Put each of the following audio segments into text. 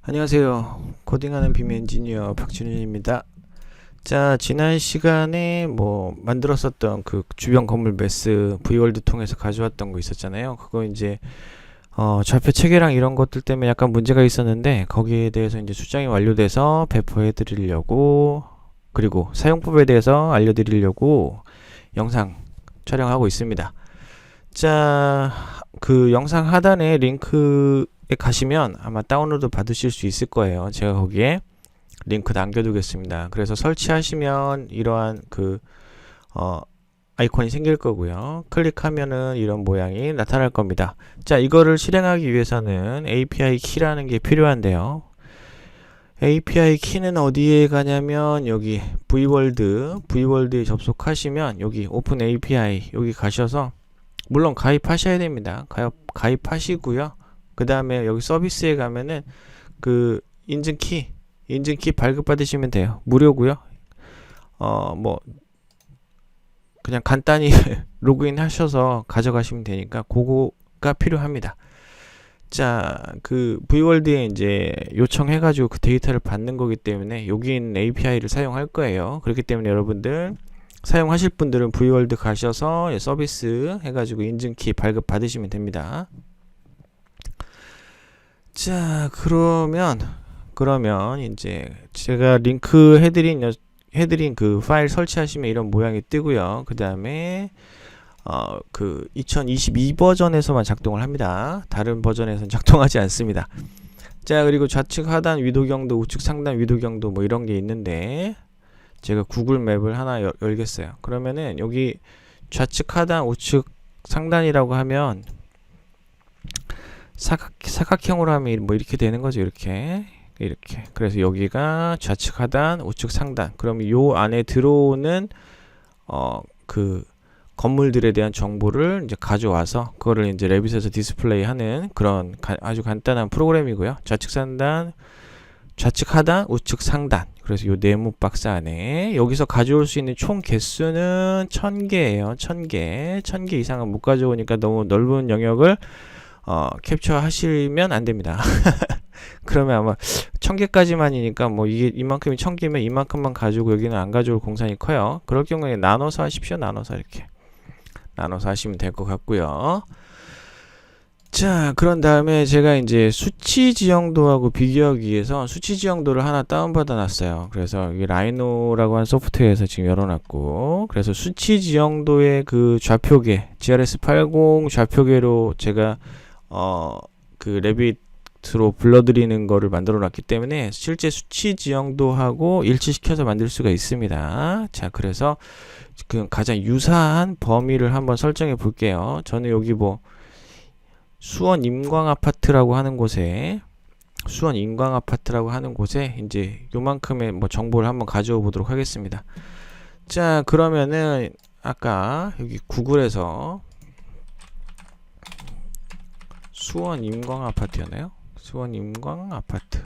안녕하세요. 코딩하는 빔 엔지니어 박준현입니다. 자, 지난 시간에 만들었었던 그 주변 건물 매스 V월드 통해서 가져왔던 거 있었잖아요. 그거 이제 좌표 체계랑 이런 것들 때문에 약간 문제가 있었는데 거기에 대해서 이제 수정이 완료돼서 배포해 드리려고, 그리고 사용법에 대해서 알려드리려고 영상 촬영하고 있습니다. 자, 그 영상 하단에 링크에 가시면 아마 다운로드 받으실 수 있을 거예요. 제가 거기에 링크 남겨두겠습니다. 그래서 설치하시면 이러한 아이콘이 생길 거고요. 클릭하면은 이런 모양이 나타날 겁니다. 자, 이거를 실행하기 위해서는 API 키라는 게 필요한데요. API 키는 어디에 가냐면 여기 V월드에 접속하시면 여기 오픈 API 여기 가셔서, 물론 가입하셔야 됩니다. 가입하시고요. 그 다음에 여기 서비스에 가면은 그 인증키 발급받으시면 돼요. 무료고요. 그냥 간단히 로그인 하셔서 가져가시면 되니까 그거가 필요합니다. 자, 그 V월드에 이제 요청해가지고 그 데이터를 받는 거기 때문에 여기 있는 API를 사용할 거예요. 그렇기 때문에 여러분들 사용하실 분들은 V월드 가셔서 서비스 해가지고 인증키 발급 받으시면 됩니다. 자, 그러면 이제 제가 링크 해드린 그 파일 설치하시면 이런 모양이 뜨고요. 그 다음에 그 2022 버전에서만 작동을 합니다. 다른 버전에서는 작동하지 않습니다. 자, 그리고 좌측 하단 위도 경도, 우측 상단 위도 경도 뭐 이런 게 있는데 제가 구글 맵을 하나 열겠어요. 그러면은 여기 좌측 하단, 우측 상단이라고 하면 사각형으로 하면 뭐 이렇게 되는 거죠. 이렇게. 그래서 여기가 좌측 하단, 우측 상단. 그럼 요 안에 들어오는 그 건물들에 대한 정보를 이제 가져와서 그거를 이제 레빗에서 디스플레이하는 그런 아주 간단한 프로그램이고요. 좌측 하단, 우측 상단. 그래서 요 네모 박스 안에 여기서 가져올 수 있는 총 개수는 1000개예요. 1000개. 1000개 이상은 못 가져오니까 너무 넓은 영역을 캡처 하시면 안 됩니다. 그러면 아마 1000개까지만이니까 뭐 이게 이만큼이 1000개면 이만큼만 가지고 여기는 안 가져올 공산이 커요. 그럴 경우에 나눠서 하십시오. 나눠서 하시면 될 것 같고요. 자, 그런 다음에 제가 이제 수치 지형도하고 비교하기 위해서 수치 지형도를 하나 다운받아 놨어요. 그래서 이 라이노라고 하는 소프트웨어에서 지금 열어놨고, 그래서 수치 지형도의 그 좌표계 GRS80 좌표계로 제가 그 레빗으로 불러드리는 거를 만들어 놨기 때문에 실제 수치 지형도하고 일치시켜서 만들 수가 있습니다. 자, 그래서 그 가장 유사한 범위를 한번 설정해 볼게요. 저는 여기 수원 임광 아파트라고 하는 곳에 이제 요만큼의 정보를 한번 가져오 보도록 하겠습니다. 자, 그러면은 아까 여기 구글에서 수원 임광 아파트였나요? 수원 임광 아파트.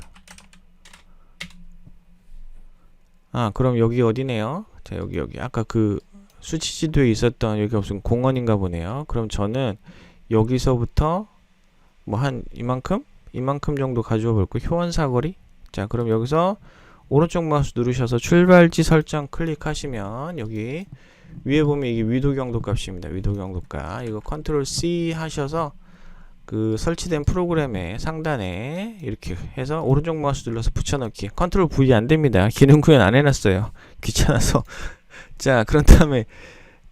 그럼 여기 어디네요? 자, 여기 아까 그 수치 지도에 있었던 여기가 무슨 공원인가 보네요. 그럼 저는 여기서부터 한 이만큼 정도 가져와 볼게요. 효원사거리. 자, 그럼 여기서 오른쪽 마우스 누르셔서 출발지 설정 클릭하시면 여기 위에 보면 이게 위도 경도 값입니다. 위도 경도 값. 이거 컨트롤 C 하셔서 그 설치된 프로그램의 상단에 이렇게 해서 오른쪽 마우스 눌러서 붙여넣기. 컨트롤 V 안 됩니다. 기능 구현 안 해놨어요. 귀찮아서. 자, 그런 다음에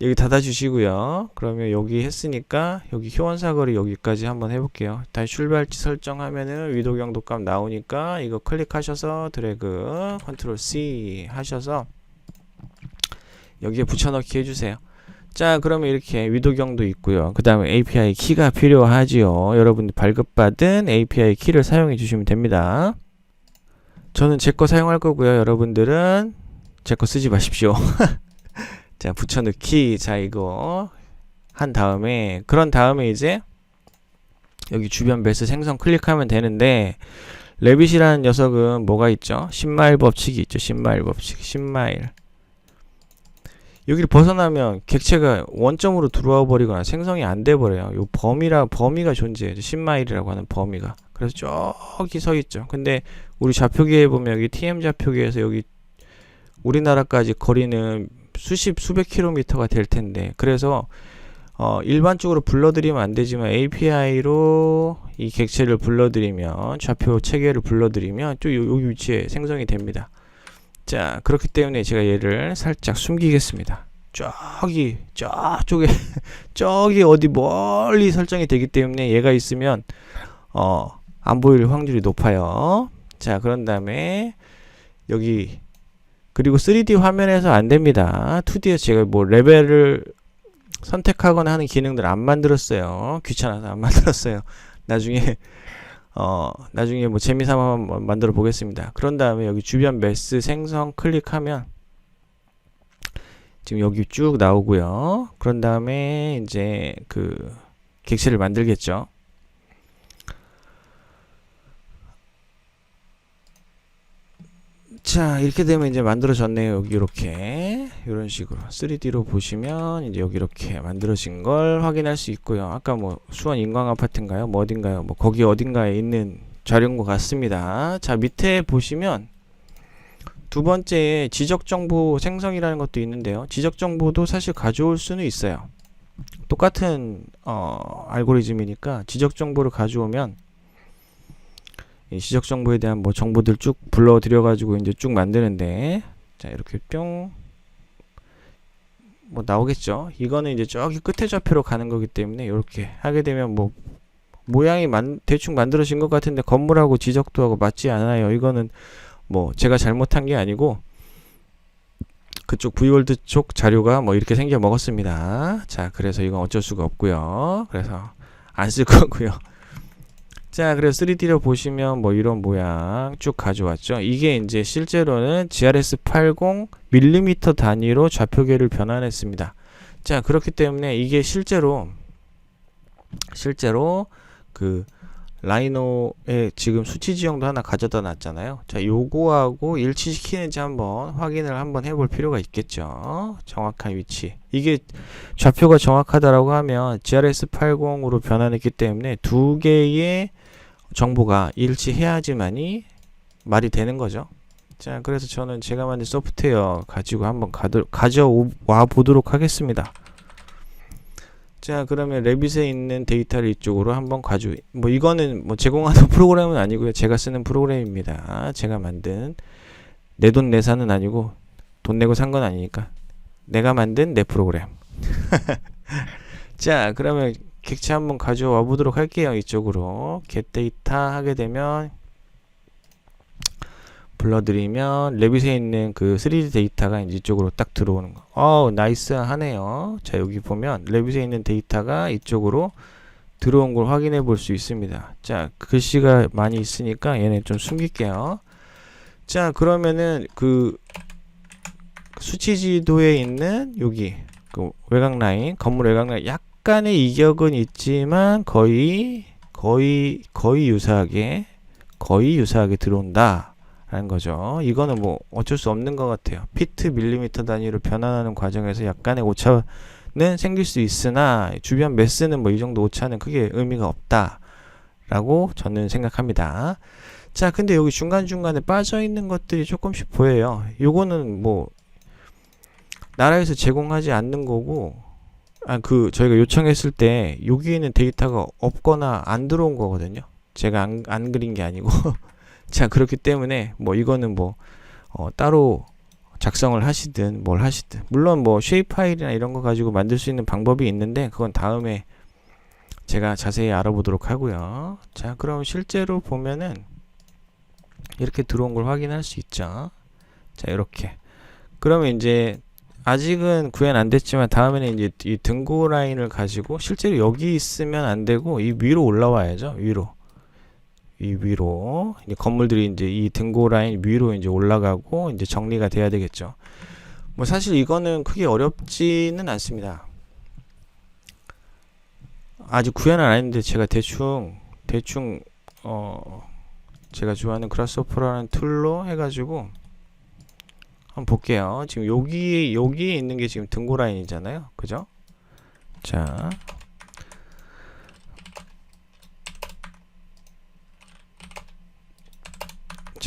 여기 닫아주시고요. 그러면 여기 했으니까 여기 효원사거리 여기까지 한번 해볼게요. 다시 출발지 설정하면은 위도 경도 값 나오니까 이거 클릭하셔서 드래그 컨트롤 C 하셔서 여기에 붙여넣기 해주세요. 자, 그러면 이렇게 위도 경도 있고요. 그 다음에 API 키가 필요하지요. 여러분들 발급받은 API 키를 사용해 주시면 됩니다. 저는 제 거 사용할 거고요. 여러분들은 제 거 쓰지 마십시오. 자, 붙여넣기. 자, 이거 한 다음에, 그런 다음에 이제 여기 주변 매스 생성 클릭하면 되는데, 레빗이라는 녀석은 뭐가 있죠? 10마일 법칙이 있죠. 10마일 법칙. 10마일. 여기를 벗어나면 객체가 원점으로 들어와 버리거나 생성이 안 돼 버려요. 요 범위가 존재해요. 10마일이라고 하는 범위가. 그래서 저기 서 있죠. 근데 우리 좌표기에 보면 여기 TM 좌표기에서 여기 우리나라까지 거리는 수백 킬로미터가 될 텐데, 그래서 일반적으로 불러드리면 안 되지만 API로 이 객체를 불러드리면, 좌표 체계를 불러드리면 또 여기 위치에 생성이 됩니다. 자, 그렇기 때문에 제가 얘를 살짝 숨기겠습니다. 저쪽에 저기 어디 멀리 설정이 되기 때문에 얘가 있으면 안 보일 확률이 높아요. 자, 그런 다음에 여기, 그리고 3D 화면에서 안 됩니다. 2D에서 제가 뭐 레벨을 선택하거나 하는 기능들 안 만들었어요. 귀찮아서 안 만들었어요. 나중에 뭐 재미삼아 한번 만들어 보겠습니다. 그런 다음에 여기 주변 매스 생성 클릭하면 지금 여기 쭉 나오고요. 그런 다음에 이제 그 객체를 만들겠죠. 자, 이렇게 되면 이제 만들어졌네요. 여기 이렇게 이런 식으로 3D로 보시면 이제 여기 이렇게 만들어진 걸 확인할 수 있고요. 아까 뭐 수원 인광 아파트인가요? 뭐 어딘가요? 뭐 거기 어딘가에 있는 자료인 것 같습니다. 자, 밑에 보시면 두 번째 지적 정보 생성이라는 것도 있는데요. 지적 정보도 사실 가져올 수는 있어요. 똑같은 알고리즘이니까 지적 정보를 가져오면 이 지적 정보에 대한 뭐 정보들 쭉 불러들여 가지고 이제 쭉 만드는데, 자, 이렇게 뿅 뭐 나오겠죠. 이거는 이제 저기 끝에 좌표로 가는 거기 때문에 이렇게 하게 되면 뭐 모양이 대충 만들어진 것 같은데 건물하고 지적도 하고 맞지 않아요. 이거는 뭐 제가 잘못한 게 아니고 그쪽 V월드 쪽 자료가 뭐 이렇게 생겨 먹었습니다. 자, 그래서 이건 어쩔 수가 없고요. 그래서 안 쓸 거고요. 자, 그래서 3D로 보시면 뭐 이런 모양 쭉 가져왔죠. 이게 이제 실제로는 GRS80mm 단위로 좌표계를 변환했습니다. 자, 그렇기 때문에 이게 실제로 그 라이노의 지금 수치 지형도 하나 가져다 놨잖아요. 자, 요거하고 일치시키는지 한번 확인을 한번 해볼 필요가 있겠죠. 정확한 위치. 이게 좌표가 정확하다라고 하면 GRS80으로 변환했기 때문에 두 개의 정보가 일치해야지만이 말이 되는 거죠. 자, 그래서 저는 제가 만든 소프트웨어 가지고 한번 가져와 보도록 하겠습니다. 자, 그러면 레빗에 있는 데이터를 이쪽으로 한번 뭐 이거는 뭐 제공하는 프로그램은 아니고요. 제가 쓰는 프로그램입니다. 제가 만든, 내 돈 내산은 아니고 돈 내고 산 건 아니니까 내가 만든 내 프로그램. 자, 그러면 객체 한번 가져와 보도록 할게요. 이쪽으로 get 데이터 하게 되면 불러드리면 레빗에 있는 그 3D 데이터가 이제 이쪽으로 딱 들어오는 거. 나이스 하네요. 자, 여기 보면 레빗에 있는 데이터가 이쪽으로 들어온 걸 확인해 볼 수 있습니다. 자, 글씨가 많이 있으니까 얘네 좀 숨길게요. 자, 그러면은 그 수치 지도에 있는 여기 그 외곽 라인, 건물 외곽 라인 약간의 이격은 있지만 거의 유사하게 들어온다 라는 거죠. 이거는 뭐 어쩔 수 없는 것 같아요. 피트 밀리미터 단위로 변환하는 과정에서 약간의 오차는 생길 수 있으나 주변 매스는 뭐 이 정도 오차는 크게 의미가 없다 라고 저는 생각합니다. 자, 근데 여기 중간중간에 빠져 있는 것들이 조금씩 보여요. 요거는 뭐 나라에서 제공하지 않는 거고, 저희가 요청했을 때 여기에는 데이터가 없거나 안 들어온 거거든요. 제가 안 그린 게 아니고. 자, 그렇기 때문에 뭐 이거는 뭐 따로 작성을 하시든 뭘 하시든, 물론 뭐 쉐입 파일이나 이런 거 가지고 만들 수 있는 방법이 있는데 그건 다음에 제가 자세히 알아보도록 하고요. 자, 그럼 실제로 보면은 이렇게 들어온 걸 확인할 수 있죠. 자, 이렇게. 그러면 이제 아직은 구현 안 됐지만 다음에는 이제 이 등고 라인을 가지고, 실제로 여기 있으면 안 되고 이 위로 올라와야죠. 위로 이제 건물들이 이제 이 등고 라인 위로 이제 올라가고 이제 정리가 돼야 되겠죠. 뭐 사실 이거는 크게 어렵지는 않습니다. 아직 구현은 안 했는데 제가 대충 제가 좋아하는 그라스호퍼라는 툴로 해가지고 한번 볼게요. 지금 여기에 있는 게 지금 등고 라인이잖아요. 그죠? 자,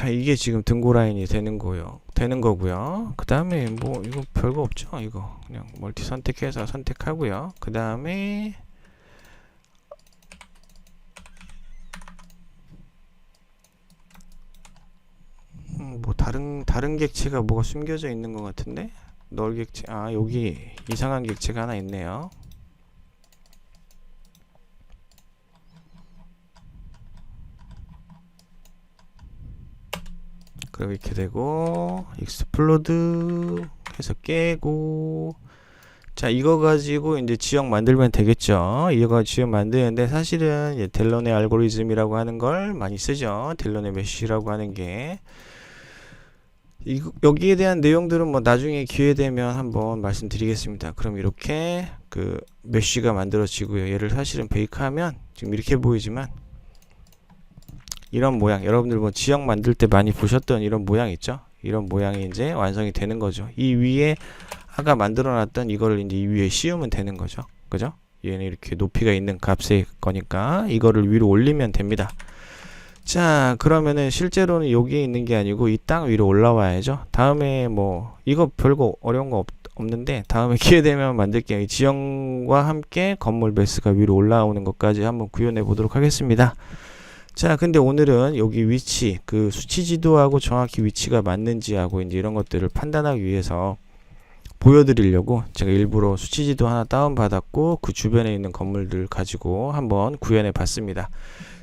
자, 이게 지금 등고 라인이 되는 거고요. 그 다음에 뭐 이거 별거 없죠. 이거 그냥 멀티 선택해서 선택하고요. 그 다음에 뭐 다른 객체가 뭐가 숨겨져 있는 것 같은데, 널 객체, 아 여기 이상한 객체가 하나 있네요. 그럼 이렇게 되고 익스플로드 해서 깨고, 자 이거 가지고 이제 지형 만들면 되겠죠. 이거 지형 만드는데 사실은 이제 델런의 알고리즘이라고 하는 걸 많이 쓰죠. 델런의 메쉬라고 하는 게. 여기에 대한 내용들은 뭐 나중에 기회 되면 한번 말씀드리겠습니다. 그럼 이렇게 그 메쉬가 만들어지고요. 얘를 사실은 베이크하면 지금 이렇게 보이지만 이런 모양, 여러분들 뭐 지형 만들 때 많이 보셨던 이런 모양 있죠? 이런 모양이 이제 완성이 되는 거죠. 이 위에 아까 만들어 놨던 이거를 이제 이 위에 씌우면 되는 거죠. 그죠? 얘는 이렇게 높이가 있는 값의 거니까 이거를 위로 올리면 됩니다. 자, 그러면은 실제로는 여기에 있는 게 아니고 이 땅 위로 올라와야죠. 다음에 뭐 이거 별거 어려운 거 없는데 다음에 기회 되면 만들게요. 이 지형과 함께 건물 베이스가 위로 올라오는 것까지 한번 구현해 보도록 하겠습니다. 자, 근데 오늘은 여기 위치, 그 수치 지도하고 정확히 위치가 맞는지하고 이제 이런 것들을 판단하기 위해서 보여드리려고 제가 일부러 수치 지도 하나 다운받았고 그 주변에 있는 건물들 가지고 한번 구현해 봤습니다.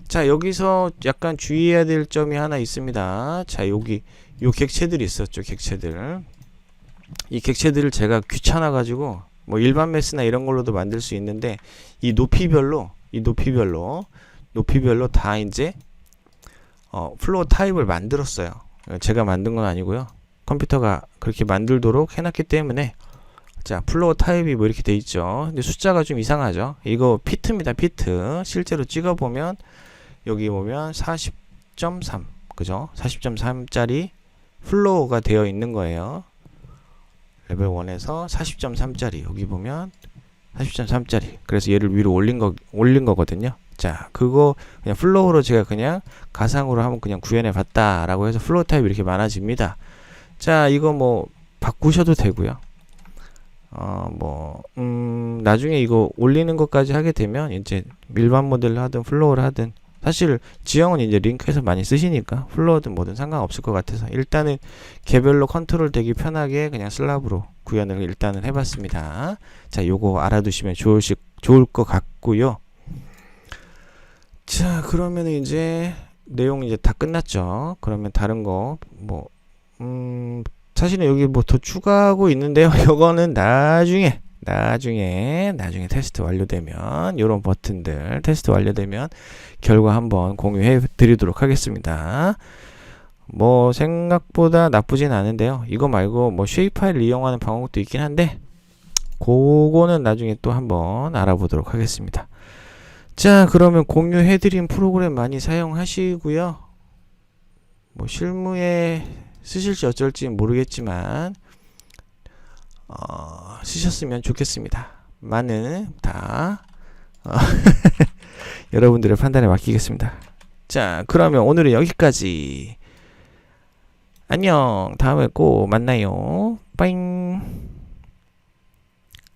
자, 여기서 약간 주의해야 될 점이 하나 있습니다. 자, 여기 요 객체들이 있었죠. 객체들. 이 객체들을 제가 귀찮아 가지고 뭐 일반 매스나 이런 걸로도 만들 수 있는데 이 높이별로 다 이제 플로어 타입을 만들었어요. 제가 만든 건 아니고요. 컴퓨터가 그렇게 만들도록 해놨기 때문에, 자, 플로어 타입이 뭐 이렇게 돼 있죠. 근데 숫자가 좀 이상하죠. 이거 피트입니다. 피트. 실제로 찍어보면 여기 보면 40.3, 그죠? 40.3짜리 플로어가 되어 있는 거예요. 레벨 1에서 40.3짜리 여기 보면 40.3짜리. 그래서 얘를 위로 올린 거거든요. 자, 그거 그냥 플로어로 제가 그냥 가상으로 한번 그냥 구현해 봤다라고 해서 플로어 타입이 이렇게 많아집니다. 자, 이거 뭐 바꾸셔도 되고요. 나중에 이거 올리는 것까지 하게 되면 이제 일반 모델을 하든 플로어를 하든, 사실 지형은 이제 링크에서 많이 쓰시니까 플로어든 뭐든 상관없을 것 같아서 일단은 개별로 컨트롤 되기 편하게 그냥 슬랍으로 구현을 일단은 해봤습니다. 자, 요거 알아두시면 좋을 것 같고요. 자, 그러면 이제 내용 이제 다 끝났죠. 그러면 다른 거 사실은 여기 뭐 더 추가하고 있는데요. 요거는 나중에 테스트 완료되면, 요런 버튼들 테스트 완료되면 결과 한번 공유해 드리도록 하겠습니다. 뭐 생각보다 나쁘진 않은데요. 이거 말고 뭐 쉐입 파일을 이용하는 방법도 있긴 한데 그거는 나중에 또 한번 알아보도록 하겠습니다. 자, 그러면 공유해드린 프로그램 많이 사용하시고요. 뭐 실무에 쓰실지 어쩔지 모르겠지만 쓰셨으면 좋겠습니다. 많은 다 여러분들의 판단에 맡기겠습니다. 자, 그러면 오늘은 여기까지. 안녕. 다음에 꼭 만나요. 빠잉.